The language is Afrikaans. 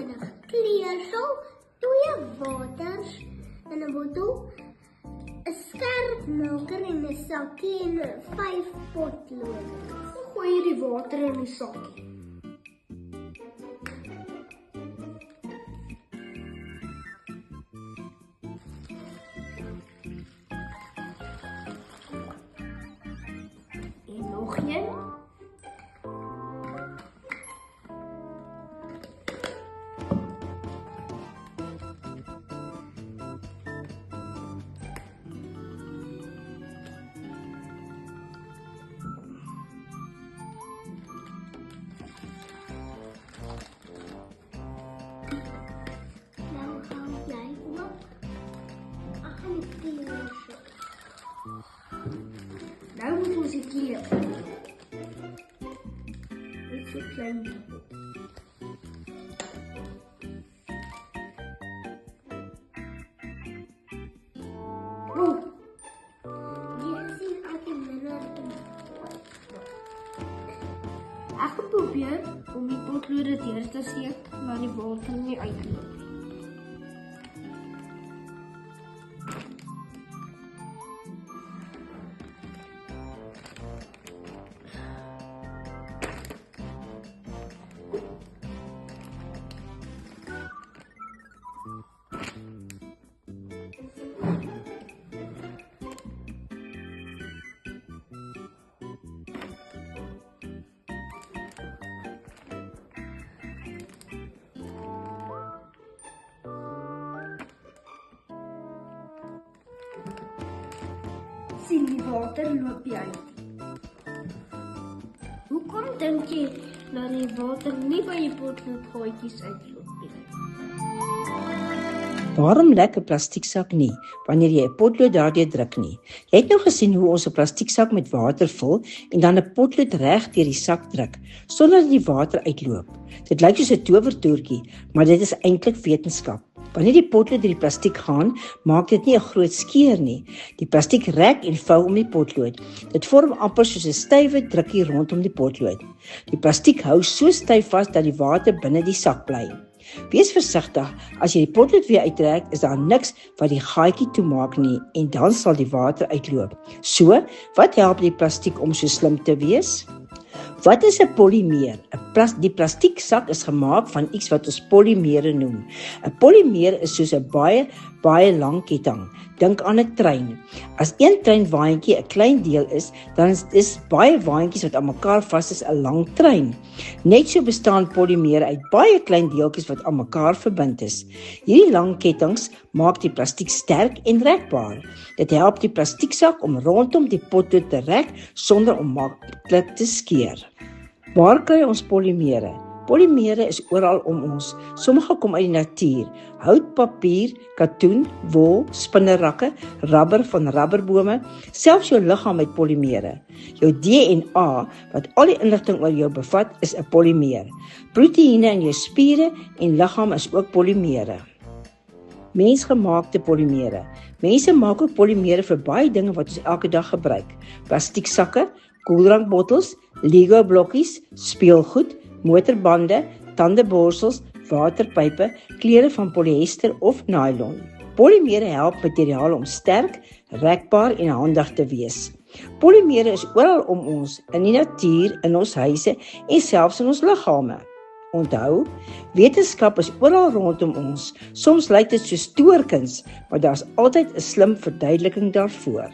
met 'n kleersel, 2 waters in 'n bottel, 'n skerpmaker en 'n sakkie en 5 potlode. Gooi die water in die sakkie. En nog een. Nou hou jy oop. Ek gaan die kleersel. Nou moet ons die kleur. Net so klein. Oh, Jy sien ek het minder in. ek gaan probeer om die potlode deur te steek, maar die water nie uitloop nie. Sien die water loop nie uit. Hoekom dink jy dat die water nie by die potloodgaatjies uitloop nie? Waarom lek 'n plastieksak nie wanneer jy 'n potlood daardeur druk nie? Jy het nou gesien hoe ons 'n plastieksak met water vul en dan 'n potlood reg deur die sak druk sonder dat die water uitloop. Dit lyk soos 'n towertoertjie, maar dit is eintlik wetenskap. Wanneer die potlood deur die plastiek gaan, maak dit nie 'n groot skeur nie. Die plastiek rek en vou om die potlood. Dit vorm amper soos 'n stywe drukkie rondom die potlood. Die plastiek hou so styf vas dat die water binne die sak bly. Wees versigtig, as jy die potlood weer uittrek, is daar niks wat die gaatjie toemaak nie en dan sal die water uitloop. So, wat help die plastiek om so slim te wees? Wat is 'n polymeer? Die plastieksak is gemaak van iets wat ons polymere noem. 'n Polymeer is soos 'n baie lang ketting. Dink aan 'n trein. As een treinwaandjie 'n klein deel is, dan is baie waandjies wat aan mekaar vas is 'n lang trein. Net so bestaan polymere uit baie klein deeltjies wat aan mekaar verbind is. Hierdie lang kettinge maak die plastiek sterk en rekbaar. Dit help die plastieksak om rondom die potlood te rek sonder om maklik te skeur. Waar kry ons polymere? Polymere is oral om ons. Sommige kom uit die natuur. Hout, papier, katoen, wol, spinnerakke, rubber van rubberbome, selfs jou liggaam het polymere. Jou DNA, wat al die inligting oor jou bevat, is 'n polymeer. Proteïene in jou spiere en liggaam is ook polymere. Mensgemaakte polymere. Mense maak ook polymere vir baie dinge wat ons elke dag gebruik. Plastieksakke, koeldrankbottels, Lego blokkies, speelgoed, motorbande, tandeborsels, waterpype, klere van polyester of nylon. Polymere help materiale om sterk, rekbaar en handig te wees. Polymere is oral om ons, in die natuur, in ons huise en selfs in ons liggame. Onthou, wetenskap is oral rondom ons. Soms lyk dit soos toorkuns, maar daar's altyd 'n slim verduideliking daarvoor.